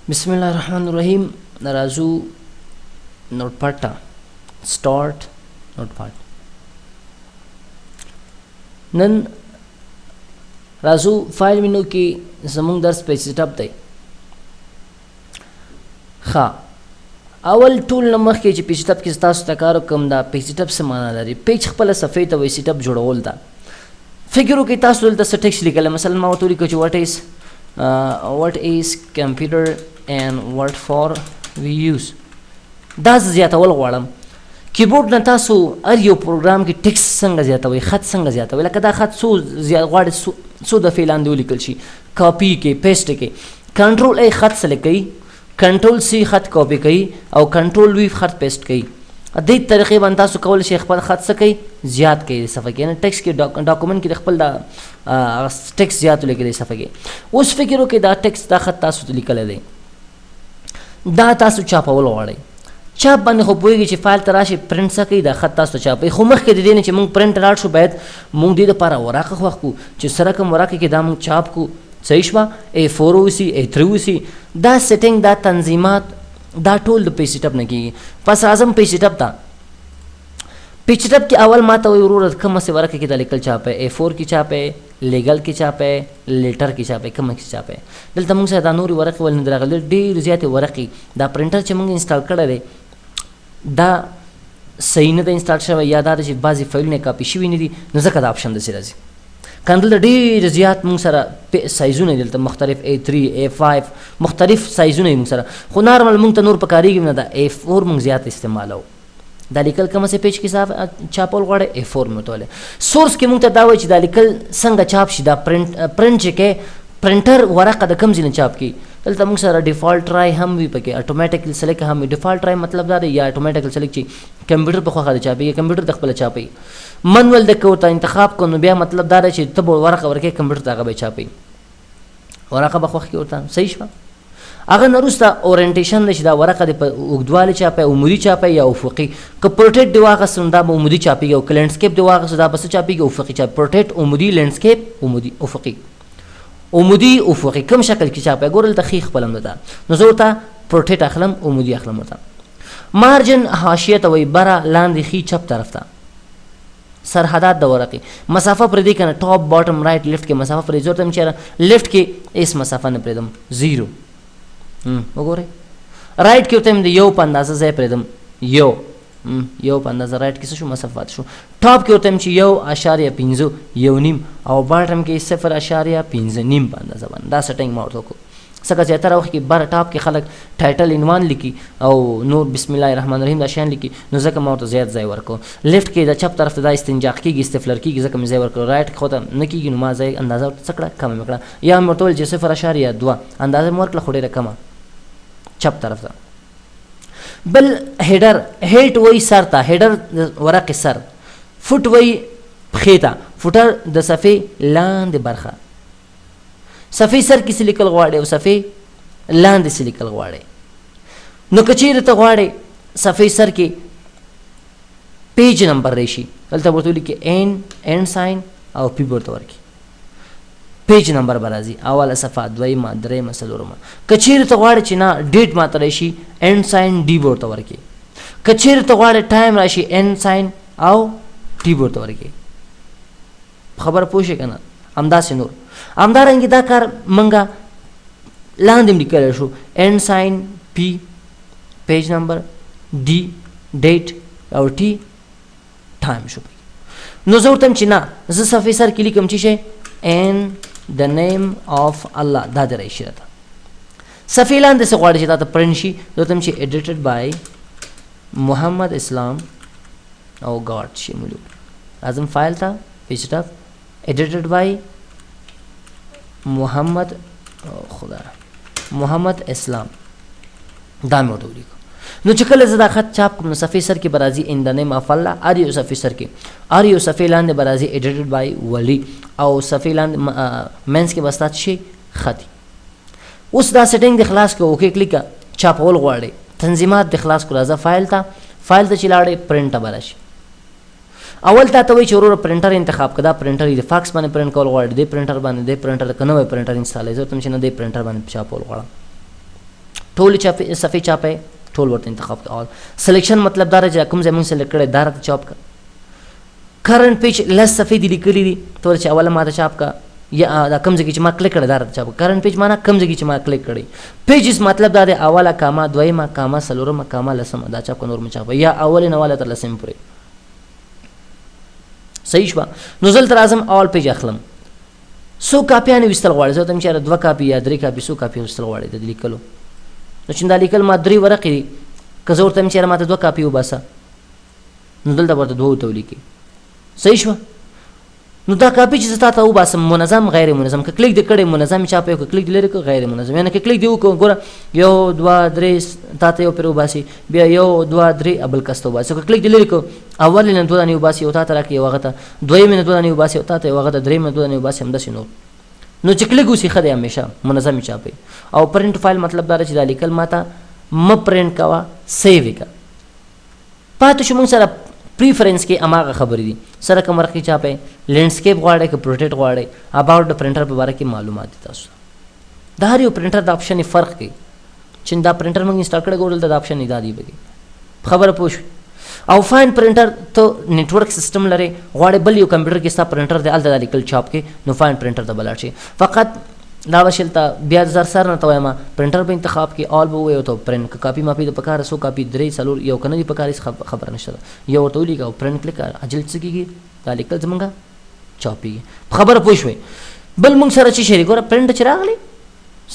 بسم الله الرحمن الرحیم. راځو نوٹ پیډ ته سٹارټ نوٹ پیډ. نن راځو فایل مینو کې زموږ درس پیج سیټ اپ دی. ښه اول ټول نمخ کې چې پیج سیټ اپ کې تاسو ته کار کوم دا پیج سیټ اپ څه معنا لري. پیج خپل صفحې ته وایي سیټ اپ جوړول دا. فکر وکړئ تاسو دلته څه ټیکسټ لیکل، مثلا ما ورته ولیکو چې what is computer and what for we use. دا زیاتول غواړم. کیبورډ نه تاسو هر یو پروګرام کې ټیکسټ څنګه زیاتوي، خط څنګه زیاتوي، لکه دا خط څو غواړي څو دفعې لاندې ولیکل شي، کاپي کې پیسټ کې کنټرول ای خط سلیکټ کوي، کنټرول سی خط کاپي کوي او کنټرول وی خط پیسټ کوي. دې طریقې باندې تاسو کولی شئ خپل خط څه کوي زیات کوي صفحه کې، یعنې ټیکسټ کې ډاکومنټ کې خپل دا ټیکسټ زیات ولیکلی صفحه کې. اوس فکر وکړئ دا ټیکسټ دا خط تاسو ته لیکلی دی، دا تاسو چاپول غواړئ. چاپ باندې خو پوهېږي چې فایل ته راشي پرنټ څه کوي، دا خط تاسو ته چاپوي. خو مخکې د دې نه چې موږ پرنټ لاړ شو باید موږ دې دپاره ورقه خوښ کړو چې سره کوم ورقه کې دا موږ چاپ کړو. صحیح شوه، A4 اوسي A3 اوسي. دا سیټینګ دا تنظیمات دا ټول د پیج سیټ اپ نه کېږي. پس راځم پیج سیټ اپ ته. پیج سیټ اپ کې اول ما ته وایي وروره کومه سې ورقه کې دا لیکل چاپی، A4 کې چاپی، لیګل کې چاپی، لیټر کې چاپی، کومه کې چاپی. دلته موږ سره دا نورې ورقې ولې نه دي راغلي، ډېرې زیاتې ورقې. دا پرنټر چې موږ انسټال کړی دی دا صحیح نه دی انسټال شوی، یا دا ده چې بعضې فایلونه کاپي شوي نه دي، نو ځکه دا آپشن داسې راځي. که دلته ډېر زیات موږ سره سایزونه دي، دلته مختلف A3 A5 مختلف سایزونه دي موږ سره، خو نارمل موږ ته نور پکارېږي نه، دا A4 موږ زیات استعمالوو. دا لیکل کومه سې پیج کې چاپول غواړئ A4 مې ورته ویلی. سورس کې موږ ته دا وایي چې دا لیکل څنګه چاپ شي، دا پرنټ چې کوې پرنټر ورقه د کوم ځای نه چاپ کړي. دلته موږ سره ډیفالټ رای هم وي پکې، اټومیټیکل سلیکټ هم وي. ډیفالټ رای مطلب دا دی یا اټومیټیکل سلیکټ چې کمپیوټر په خوښه د چاپېږي، کمپیوټر د خپله چاپوي. منول د که ورته انتخاب کړو نو بیا مطلب دا دی چې ته به ورقه ورکوې کمپیوټر ته هغه به یې چاپوي، ورقه به خوښ کړي ورته. صحیح شوه. هغه نه وروسته اورینټیشن دی چې دا ورقه د په اوږدوالي چاپی، عمودي چاپی یا افقي. که پورټریټ دې واخیستو نو دا به عمودي چاپېږي، او که لینډسکیپ دې واخیستو دا به څه چاپېږي افقي چاپي. پورټریټ عمودي، لینډسکیپ عمودي، افقي. عمودي افقي کوم شکل کې چاپی. ګوره دلته ښي خپل هم ده، نو زه ورته پورټریټ اخلم، عمودي اخلم ورته. مارجن حاشیه ته وایي بره لاندې ښي چپ طرف ته. سرحدات د ورقې مسافه پرېږدئ که نه، ټاپ باټم رایټ لیفټ کې مسافه پرېږدئ. زه ورته یم چېرې لیفټ کې هېڅ مسافه نه پرېږدم، 0. وګورئ رایټ کې ورته یم د یو په اندازه ځای پرېږدم، یو په اندازه رایټ کې څه شو مسافات شو. ټاپ کې ورته یم چې 1.5 1.5 او باټم کې 0.5 په اندازه باندې. دا سیټینګ ما ورته وکړو ځکه زیاتره وخت کې بره ټاپ کې خلک ټایټل عنوان لیکي او نور بسم الله الرحمن الرحیم دا شیان لیکي، نو ځکه ما ورته زیات ځای ورکړو. لیفټ کې د چپ طرف ته دا استنجاق کېږي، استفلر کېږي، ځکه مې ځای ورکړو. رایټ کې خو ته نه کېږي نو ما ځای اندازه ورته څه کړه کمه مې کړه، یا مې ورته وویل چې 0.2 اندازه مې ورکړه خو ډېره کمه چپ طرف ته. بل هیډر، هیډ وایي سر ته، هیډر د ورقې سر. فوټ وایي پښې ته، فوټر د صفحې لاندې برخه. صفحې سر کې څه لیکل غواړئ او صفحې لاندې څه لیکل غواړئ. نو که چېرې ته غواړئ صفحې سر کې پیج نمبر راشي، دلته ورته ولیکئ این ساین او پی ورته ورکړي، پیج نمبر به راځي. اوله صفحه، دویمه، درېیمه، څلورمه. که چېرې ته غواړې چې نه ډیټ ماته راشي، این ساین ډي به ورته ورکړي. که چېرې ته غواړې ټایم راشي، این ساین او ټي به ورته ورکړي. خبره پوه شئ که نه؟ همداسې نور همدارنګې دا کار موږ لاندې هم لیکلی شو، این ساین پی، پیج نمبر، ډي ډیټ او ټي ټایم شو. نو زه ورته یم چې نه زه صفحې سر کې لیکم چې شی in the name of Allah، دا دې راشي راته. صفحې لاندې څه غواړي چې دا ته پرنټ شي، زه ورته یم چې edited by محمد اسلام او ګاډ شي ملو. راځم فایل ته، پیج ټاپ، edited by محمد اسلام، دا مې ورته ولیکو. نو چې کله زه دا خط چاپ کړم نو صفحې سر کې به راځي ان د نیم اف الله، هر یو صفحې سر کې، هر یو صفحې لاندې به راځي ایډیټډ بای ولی، او صفحې لاندې منځ کې به ستا څه شي خطي. اوس دا سیټینګ د خلاص کړه، اوکې کلیکه. چاپول غواړئ، تنظیمات د خلاص کړه، راځه فایل ته چې لاړې پرنټ ته به راشي. اول تا ته وایي چې وروره پرنټر انتخاب کړه. دا پرنټر د فاکس باندې پرنټ کول غواړي، دې پرنټر باندې دې پرنټر که نوی پرنټر انسټالوي، زه ورته یم چې نه دې پرنټر باندې چاپول غواړم. ټول صفحې چاپه ټول ورته انتخاب کا. سلیکشن مطلب دا چې کوم ځای مونږ سلیکټ کړی دا راته چاپ کا. کرنٹ پیج لس صفحې دي لیکلي دي ته چې اوله ماته چاپ کا یا دا کوم ځای چې ما کلیک کړی دا راته چاپ کا. کرنٹ پیج معنا کوم ځای چې ما کلیک کړی. پیجز مطلب دا دی اوله کاما دویمه کاما څلورمه کاما لسمه دا چاپ کا نور مې چاپ یا اول نه والا تر لسم پورې. صحیح شو. نو زل تر اعظم اول پیج اخلم سو کاپیانې وستل غواړي زه تم چې 2 کاپی یا 3 کاپی سو کاپی وستل غواړي د لیکلو. نو چې دا لیکل ما 3 ورقې دي که زه ورته چې ماته 2 کاپی وباسه نو دلته ورته 2 ته ولیکي. صحیح شو. نو دا کاپی چې تاسو ته وباسم منظم غیر منظم که کلیک دې کړې منظم چاپ یو که کلیک دې لري که غیر منظم یعنی که کلیک دی وکړه ګوره 1 2 3 تاسو یو پر وباسي بیا 1 2 3 ابل کستو وباسي که کلیک دې لري که اول نه 2 نه وباسي او تاسو راکې یو غته دویم نه 2 نه وباسي او تاسو یو غته دریم نه 2 نه وباسي هم داسې نو چې کلیک وسی خدای همیشه منظم چاپي. او پرنٹ فایل مطلب دا چې دا لیکل ماته م پرنٹ کوا سیو کا پاتې شو. موږ سره پریفرنس کې اماغه خبرې دي سره کوم ورقې چاپه لینډسکیپ غواړي که پروټیکټ غواړي اباوت د پرنټر په اړه کې معلومات دي تاسو. دا هر یو پرنټر د اپشن فرق کوي چې دا پرنټر موږ انسټال کړی ګورل د اپشن نه دی بګي خبره پوښ. او فاین پرنټر ته نیټورک سیستم لري غواړي بل یو کمپیوټر کې ستا پرنټر دی الته لیکل چاپ کې نو فاین پرنټر ته بلار شي فقط دا وشلتا بیا زر سر نه تویما پرنټر به انتخاب کې آل به وي ته پرنټ کاپی ماپی د پکاره سو کاپی 3 سلور یو کنه دی پکاره خبر نشته یو ورته ولیکه او پرنټ کلیک اجل څه کیږي دا لیکل زمونږه چاپی خبره پوښوي. بل مونږ سره چې شری ګوره پرنټ چې راغلی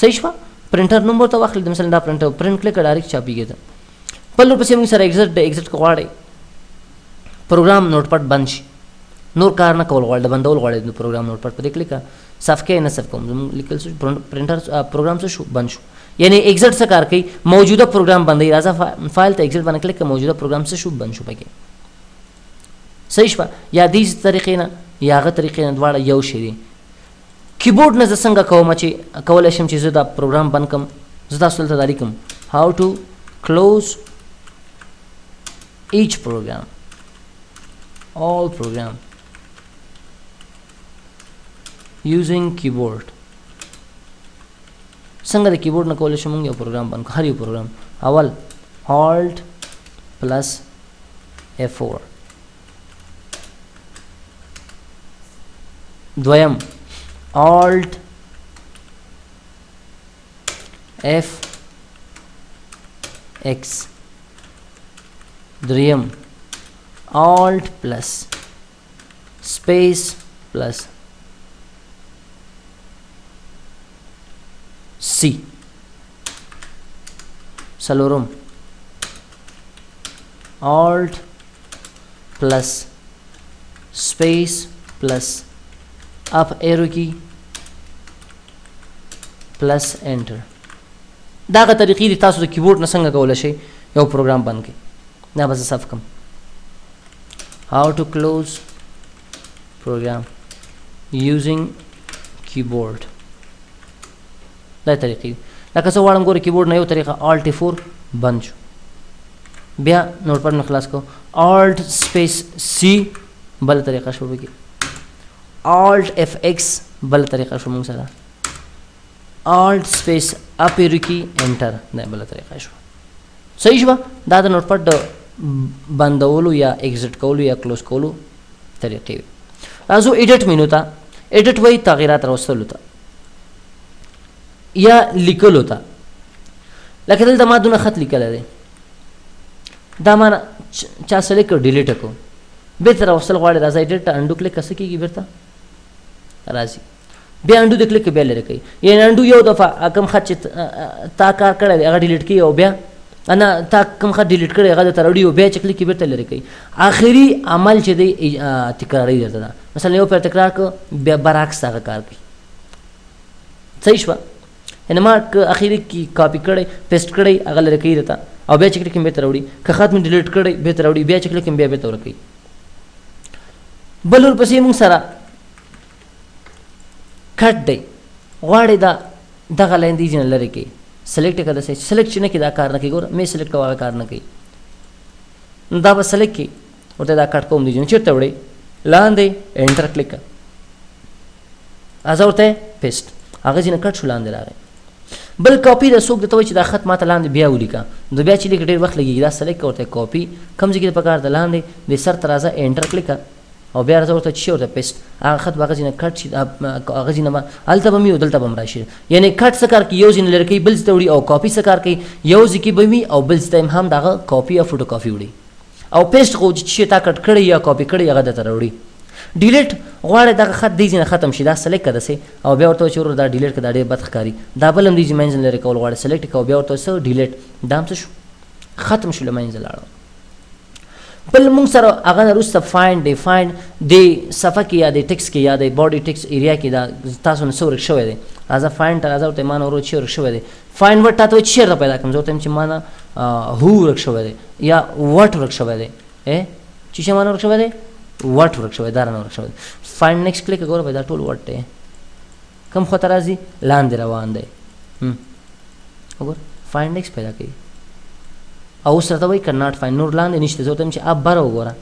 صحیح شو پرنټر نمبر ته واخلې مثلا دا پرنټر پرنټ کلیک ډایرکټ چاپیږي ته. بل پسې مونږ سره ایگزیټ غواړي پروګرام نوٹ پټ بند شي نور کار نه کول غواړي بندول غواړي د پروګرام نوٹ پټ په دې کلیک صفحه نه صف کوم لیکل شو پرنټر پروګرام څه شو بند شو یعنی ایگزیټ څه کار کوي موجوده پروګرام بندي راځه فایل ته ایگزیټ باندې کلیک موجوده پروګرام څه شو بند شو پکې. صحیح شو. یا دې طریقې نه یا هغه طریقې نه دواړه یو شی دي. کیبورډ نه څنګه کوم چې کولای شم چې زه دا پروګرام بند کم زه تاسو ته لیکم how to close each program all program using keyboard. څنګه د کیبورډ نه کولای شم یو پروګرام بند هر یو پروګرام اول alt plus F4 دویم alt F(X) دریم alt plus space plus C سلورم alt plus space plus up arrow key plus enter. دا غا طریقې دي تاسو د کیبورډ نه څنګه کولای شئ یو پروګرام بند کړئ. دا به زه صف کړم how to close program using keyboard. دا طریقې لکه څه غواړم ګوره کیبورډ نه یو طریقه alt F4 بند شو بیا نوٹ پټ نه خلاص کو alt space C بل طریقه شو بګي alt F(X) بل طریقه شو موږ سره alt space up arrow key enter نه بل طریقه شو. صحیح شو. دا د نوٹ پټ بندولو یا ایگزیټ کولو یا کلوز کولو طریقې. راځو ایډیټ مینو ته. ایډیټ وایي تغیرات راوستلو ته یا لیکلو ته. لکه دلته ما دونه خط لیکلی دی دا ما چا سلیکټ کړ ډیلیټ کړو بېرته راوستل غواړي راځه ایډیټ ته انډو کلیک څه کېږي بېرته راځي بیا انډو د کلیک بیا لرې کوي یعنې انډو یو دفعه کوم خط چې تا کار کړی دی هغه ډیلیټ کوي او بیا انا تا کوم خط ډیلیټ کړی هغه درته راوړي او بیا چې کلیک یې بېرته لرې کوي. آخري عمل چې دی تکراري درته ده مثلا یو پیر تکرار کړ بیا برعکس هغه کار کوي. صحیح شوه. یعنې ما اخري کې کاپي کړی پیسټ کړی هغه لرې کوي درته او بیا چې کلیک یې بېرته راوړي که خط مې ډیلیټ کړی بېرته راوړي بیا چې کلیک یې بیا بېرته ورکوي. بل ورپسې موږ سره کټ دی غواړي دا دغه لاین دی نه لرې کوي سلیکټ یې کړه سلیکټ چې نه کړي دا کار نه کوي ګوره مې سلیکټ کوه هغه کار نه کوي نو دا به سلیکټ کړي ورته دا کټ کوم دی چېرته وړئ لاندې انټر کلیک کړه راځه ورته پیسټ هغه ځینې کټ شو لاندې راغی. بل کاپي د څوک درته وایي چې دا خط ماته لاندې بیا ولیکه نو بیا چې لیکه ډېر وخت لګېږي دا سلیکټ ورته کاپي کوم ځای کې پکار د لاندې د سر ته راځه انټر کلیکه او بیا راځه ورته چې ورته پیسټ هغه خط به هغه ځای نه کټ شي هغه ځای نه به هلته به وي او دلته به هم راشي یعنې کټ څه کار کوي یو ځای نه لرې کوي بل ځای ته وړي او کاپي څه کار کوي یو ځای کې به وي او بل ځای ته هم د هغه کاپي یا فوټو کاپي وړي او پیسټ خو چې شی تا کټ کړی یا کاپي کړی هغه درته راوړي ډیلیټ غواړې دغه خط دې ځای نه ختم شي دا سلیکټ کړه داسې او بیا ورته وایي چې ورور دا ډیلیټ کړه دا ډېر بد ښکاري دا بل هم دې ځای منځ نه لرې کول غواړې سلیکټ کړه او بیا ورته څه ډیلیټ دا هم څه شو ختم شو له منځه لاړه بل موږ سره هغه نه وروسته فایند دی فایند د صفحه کې یا د ټکس کې یا د باډي ټکس ایریا کې دا تاسو نه څه ورک شوی دی راځه فایند ته راځه ورته ما نه ورور چې ورک شوی دی فایند ورډ تاته وایي چې چېرته پیدا کړم زه ورته وایم چې ما نه هو ورک شوی دی یا وټ ورک شوی دی چې شی ما نه ورک شوی دی وټ ورک شوی دا رانه ورک شوی دی فایند نیکسټ کلیک ګوره بھائی دا ټول وټ دی کوم خواته راځي لاندې روان دی وګوره فایند نیکسټ پیدا کوي او اوس راته وایي که ناټ فایند نور لاندې نشته زه ورته وایم چې اب بره وګوره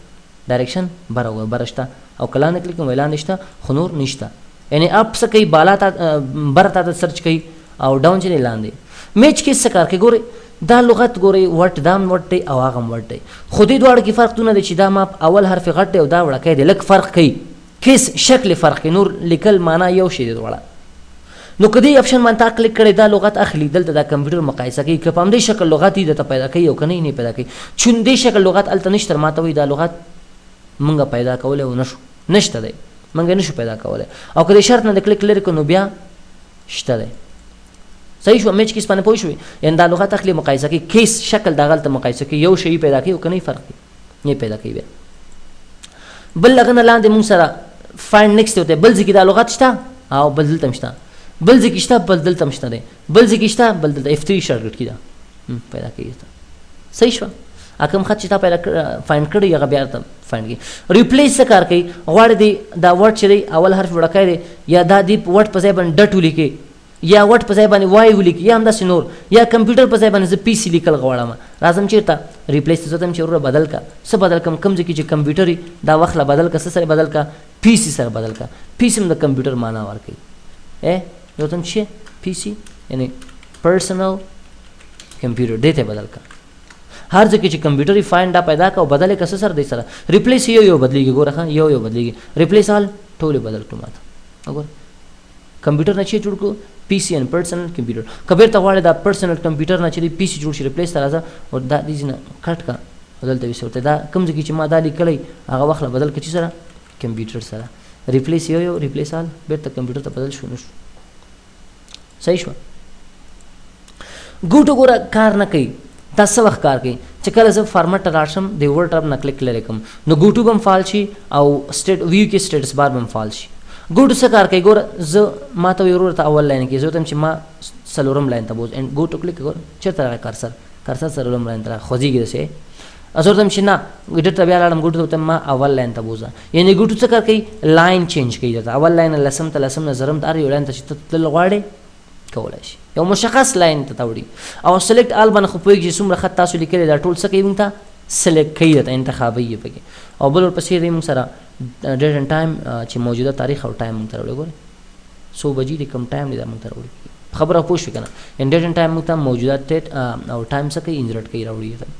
ډایرکشن بره وګوره بره شته او که لاندې کلیک کوم لاندې شته خو نور نشته یعنې اپ څه کوي بالا ته بره ته سرچ کوي او ډاون چې دی لاندې میچ کې څه کار کوي ګورئ دا لغت ګورئ وټ دا هم وټ دی او هغه هم وټ دی خو دې دواړو کې فرق دونه دی چې دا ماپ اول حرف غټ دی او دا وړکی دی لږ فرق کوي کیس شکل فرق کوي نور لیکل معنا یو شی دی دواړه نو که دې اپشن باندې تا کلیک کړی دا لغت اخلي دلته دا کمپیوټر مقایسه کوي که په همدې شکل لغت یې درته پیدا کوي او که نه پیدا کوي چون دې شکل لغت هلته نشته ماته وایي دا لغت مونږ پیدا کولی او نشته دی مونږ نشو پیدا کولی او که دې شرط نه د کلیک لرې کړو نو بیا شته دی صحیح شو میچ کیس باندې پوه شوې یعنې دا لغت اخلي مقایسه کوي کیس شکل د هغه هلته مقایسه کوي یو شی پیدا کوي او که نه فرق کوي پیدا کوي بیا بل هغه نه لاندې مونږ سره فایند نیکسټ ورته بل ځای کې دا لغت شته او بل دلته هم شته بل ځای کې شته بل دلته هم شته دی بل ځای کې شته بل دلته F3 شارټکټ کې ده پیدا کوي صحیح شوه کوم خط چې تا پیدا فایند کړی هغه بیا ته فایند کوي ریپلیس څه کار کوي غواړې دی دا ورډ چې دی اول حرف وړکی دی یا دا دی ورډ په ځای باندې ډټ ولیکې یا ورډ په ځای باندې وای ولیکې یا همداسې نور یا کمپیوټر په ځای باندې زه پی سي لیکل غواړم راځم چېرته ریپلیس ته ځم چې وروره بدل کا څه بدل کړم کوم ځای کې چې کمپیوټر وي دا وخت له بدل کا څه سره بدل کا پی سي سره بدل کا پی سي هم د کمپیوټر معنا ورکوي یو تم چې پی سي یعنی پرسنل کمپیوټر دې ته بدل کا هر ځکه چې کمپیوټر فایند دا پیدا کا او بدل کا سره دی سره ریپلیس یو بدلیږي ګوره یو بدلیږي ریپلیس حال ټول بدل کړو ماته وګوره کمپیوټر نه چې جوړ کو پی سی ان پرسنل کمپیوټر کبیر ته غواړي دا پرسنل کمپیوټر نه چې پی سی جوړ شي ریپلیس ته راځه او دا دې نه کټ کا بدلته وي ورته دا کوم ځکه چې ما دا لیکلی هغه وخت بدل کړي سره کمپیوټر سره ریپلیس یو ریپلیس حال بیرته کمپیوټر ته بدل شو نشو صحیح شو ګوټو ګوره کار نه کوي دا څه وخت کار کوي چې کله زه فارمټ ته لاړ شم د ورډ ټاب نه کلیک لرې کوم نو ګوټو به هم فعال شي او ویو کې سټیټس بار به هم فعال شي ګوټو څه کار کوي ګوره زه ما ته وایي ورور ته اول لاین کې زه ورته چې ما څلورم لاین ته بوز ګوټو کلیک ګوره چېرته راغی کارسر څلورم لاین ته خوځېږي داسې زه ورته چې نه ایډیټ ته بیا لاړم ګوټو ته ما اول لاین ته بوزه یعنې ګوټو څه کار کوي لاین چینج کوي درته اول لاین لسم ته لسم نه زرم ته هر یو لاین ته چې ته تلل غواړې کولی شي یو مشخص لاین ته وړي او سلیکټ آل باندې خو پوهېږي چې څومره خط تاسو لیکلی دا ټول څه کوي موږ ته سلیکټ کوي درته انتخابوي یې پکې او بل ورپسې دی موږ سره ډیټ اینډ ټایم چې موجوده تاریخ او ټایم موږ ته راوړي ګورئ څو بجې دی کوم ټایم دی دا موږ ته راوړي خبره پوه شوې که نه ان ډیټ اینډ ټایم موږ ته موجوده ډیټ او ټایم څه کوي انجرټ کوي راوړي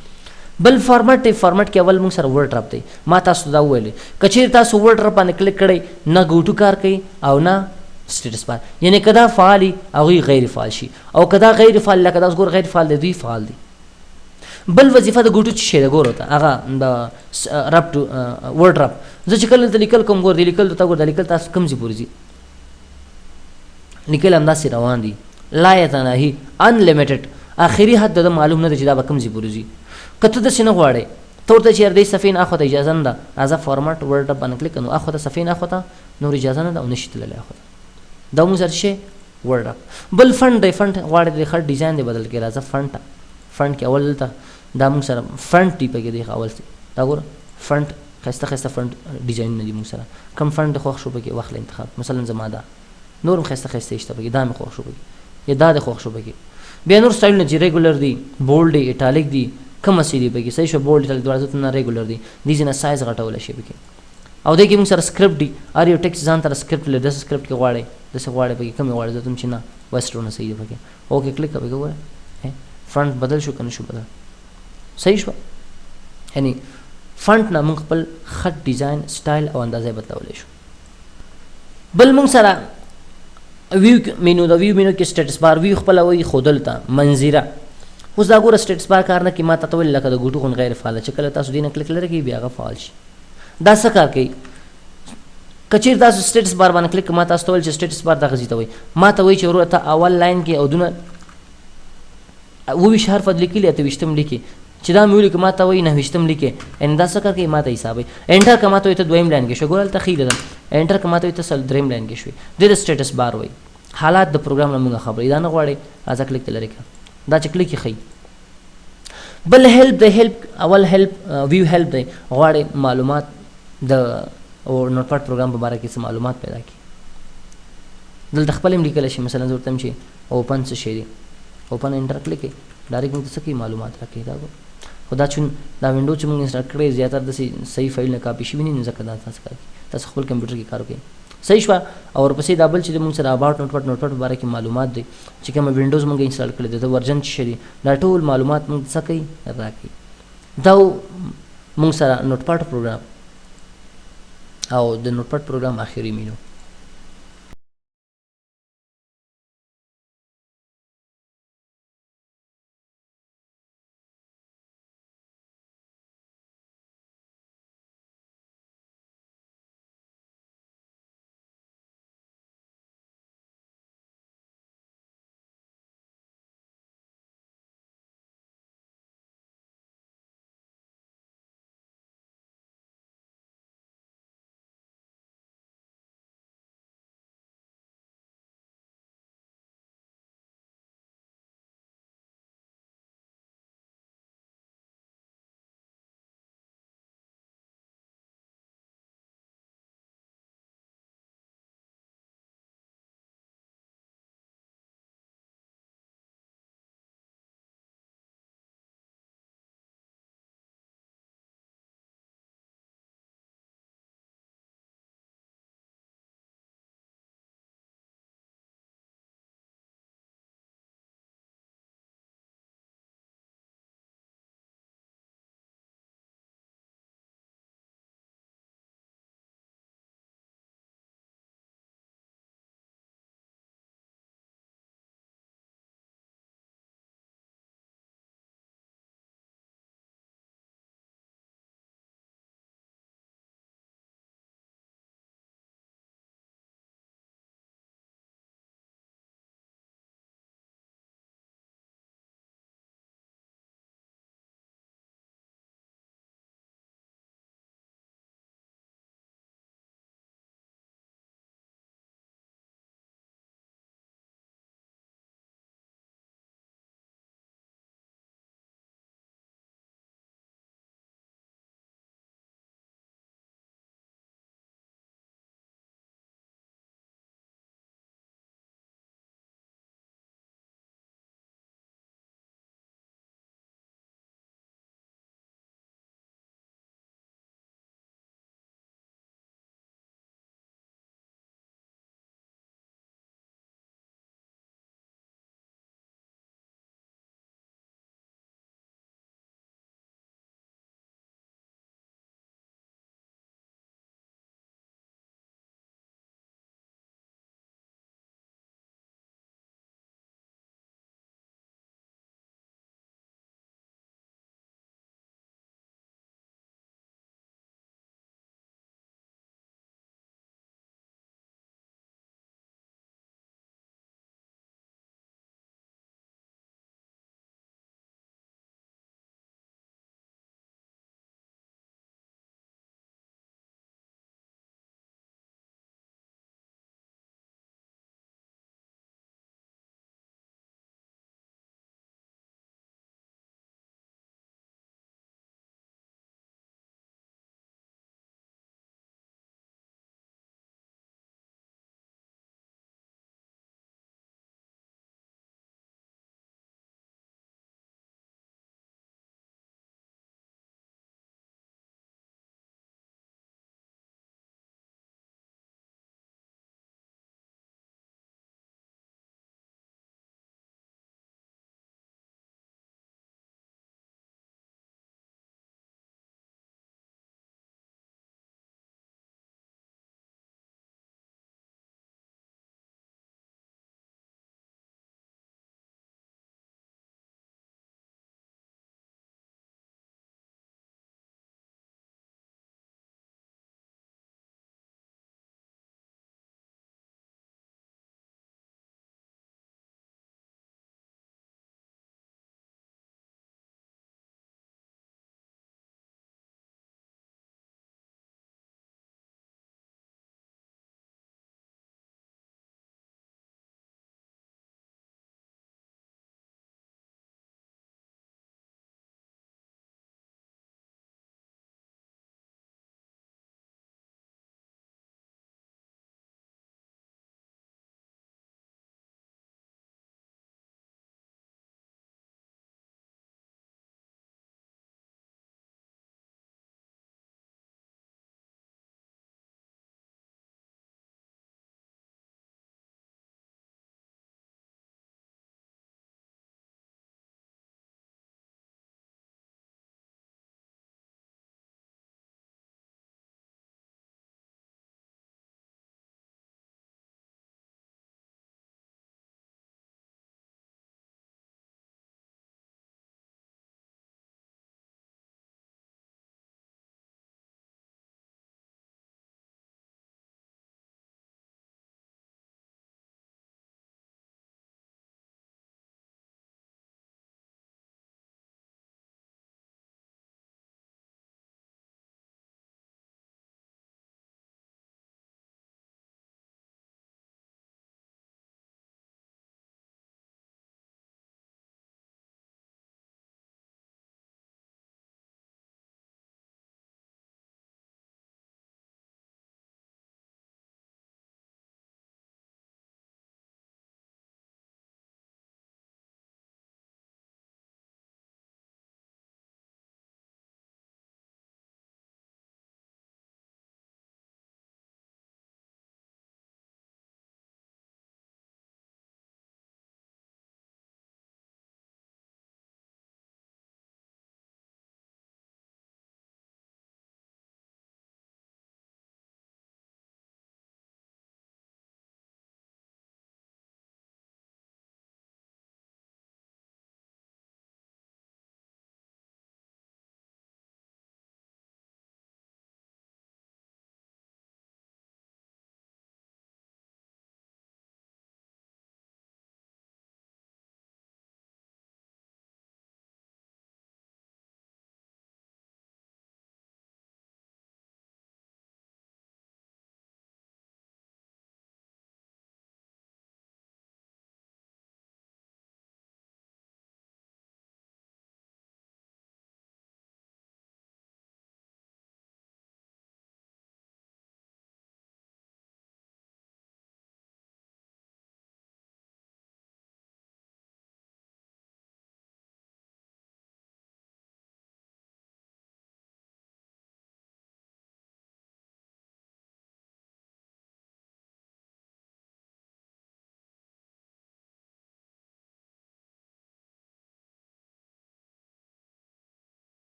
بل فارمټ دی فارمټ کې اول موږ سره ورډ ټاپ دی ما تاسو دا وویلې که چېرې تاسو ورډ ټاپ باندې کلیک کړئ نه ګوټو کار کوي او نه سټیټس بار یعنی که دا فعالي هغوی غیر فعال شي او که دا غیر فعال لکه دا اوس ګوره غیر فعال دی دوی فعال دی بل وظیفه د ګوټو څه شی ده ګوره ته هغه د رب ټو ورډ رب زه چې کله دلته لیکل کوم ګوره د لیکل ته ګوره د لیکل تاسو کوم ځای پورې ځي لیکل همداسې روان دي لا یتناهي انلیمیټډ آخري حد د معلوم نه دی چې دا به کوم ځای پورې ځي که ته داسې نه غواړې ته ورته چې یار دې صفحې نه اخوا ته اجازه نه ده راځه فارمټ ورډ رب باندې کلیک نو اخوا ته صفحې نه اخوا ته نور اجازه نه ده او نشي تللی اخوا ته دا موږ سره شی ورډ رب بل فنټ دی فنټ غواړې د خط ډیزاین دی بدل کړي راځه فنټ کې اول دلته دا موږ سره فنټ ټي پکې دی اول دا ګوره فنټ ښایسته ښایسته فنټ ډیزاینونه دي موږ سره کوم فنټ خوښ شو پکې واخله انتخاب مثلا زما دا نور هم ښایسته ښایسته شته پکې دا مې خوښ شو پکې یا دا دې خوښ شو پکې بیا نور سټایلونه چې ریګولر دي بولډ دی ایټالیک دي کومه څه دي پکې صحیح شو بولډ ایټالیک دواړه نه ریګولر دي دې ځینې سایز غټولی شي پکې او دې کې موږ سره سکرپټ دی هر یو ټیکس ځان ته سکرپټ لري داسې سکرپټ کې غواړئ داسې غواړئ پکې کومې غواړئ زه ته چې نه ویسټرونه صحیح دی پکې اوکې کلیک کوئ ګوره فرنٹ بدل شو که نه شو بدل صحیح شوه یعنی فنټ نه موږ خپل خط ډیزاین سټایل او اندازه بدلولی شو بل موږ سره ویو مینو د ویو مینو کې سټیټس بار ویو خپلوئ ښودل ته منظره اوس دا ګوره سټیټس بار کار نه کوي ما ته ته ویل لکه د ګوټو غوندې غیر فعاله چې کله تاسو دې نه کلیک لرئ کوي بیا هغه فعال شي دا څه کار کوي که چیرې تاسو سټیټس بار باندې کلیک ما تاسو ته ویل چې سټیټس بار دغه ځای ته وایي ما ته وایي چې وروره ته اول لاین کې او دونه 22 حرف لیکلي 28 لیکي چې دا مې ولیکه ما ته وایي 29 لیکې یعنې دا څه کار کوي ما ته حسابوي انټر که ما ته وایي ته دویم لاین کې شوې ګوره هلته ښي ده انټر که ما ته وایي ته دریم لاین کې شوې دې د سټیټس بار وایي حالات د پروګرام نه موږ خبرې دا نه غواړئ راځه کلیک ته لرې کړه دا چې کلیک یې ښیي بل هیلپ د هیلپ اول هیلپ ویو هیلپ دی غواړئ معلومات د نوټ پاډ پروګرام په باره کې څه معلومات پیدا کړي دلته خپل هم لیکلی شي مثلا زه ورته چې اوپن څه شی دی اوپن انټر کلیک کړئ ډایرکټ موږ ته څه کوي معلومات راکوي دا خو دا چون دا وینډو چې موږ انسټال کړی زیاتره داسې صحیح فایل نه کاپي شوي نه نو ځکه دا تاسو کار کوي تاسو خپل کمپیوټر کې کار کوئ صحیح شوه او ورپسې دا بل چې موږ سره اباؤټ نوټ پاډ په باره کې معلومات دی چې کومه وینډوز موږ انسټال کړی دی د ورژن چې شي دا ټول معلومات موږ څه کوي راکوي دا موږ سره نوټ پاډ پروګرام او د نوټ پاډ پروګرام آخري مینو